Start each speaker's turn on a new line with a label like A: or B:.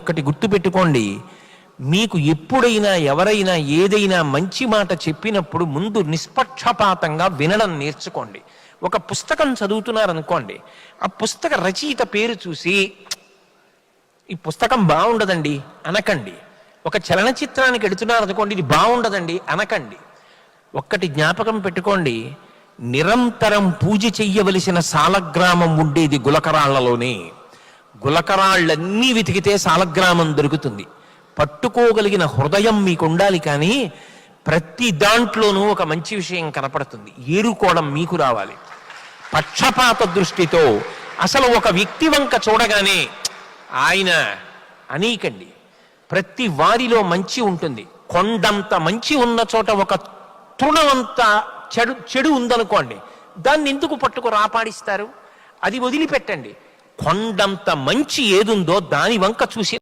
A: ఒక్కటి గుర్తుపెట్టుకోండి, మీకు ఎప్పుడైనా ఎవరైనా ఏదైనా మంచి మాట చెప్పినప్పుడు ముందు నిష్పక్షపాతంగా వినడం నేర్చుకోండి. ఒక పుస్తకం చదువుతున్నారనుకోండి, ఆ పుస్తక రచయిత పేరు చూసి ఈ పుస్తకం బాగుండదండి అనకండి. ఒక చలనచిత్రానికి ఎడుతున్నారనుకోండి, ఇది బాగుండదండి అనకండి. ఒక్కటి జ్ఞాపకం పెట్టుకోండి, నిరంతరం పూజ చెయ్యవలసిన సాలగ్రామం ఉండేది గులకరాళ్లలోనే. గులకరాళ్ళన్నీ వెతికితే సాలగ్రామం దొరుకుతుంది. పట్టుకోగలిగిన హృదయం మీకు ఉండాలి, కానీ ప్రతి దాంట్లోనూ ఒక మంచి విషయం కనపడుతుంది. ఏరుకోవడం మీకు రావాలి. పక్షపాత దృష్టితో అసలు ఒక వ్యక్తి వంక చూడగానే ఆయన అనీకండి. ప్రతి వారిలో మంచి ఉంటుంది. కొండంత మంచి ఉన్న చోట ఒక తృణమంత చెడు ఉందనుకోండి, దాన్ని ఎందుకు పట్టుకు రాపాడిస్తారు? అది వదిలిపెట్టండి. కొండంత మంచి ఏదుందో దాని వంక చూసి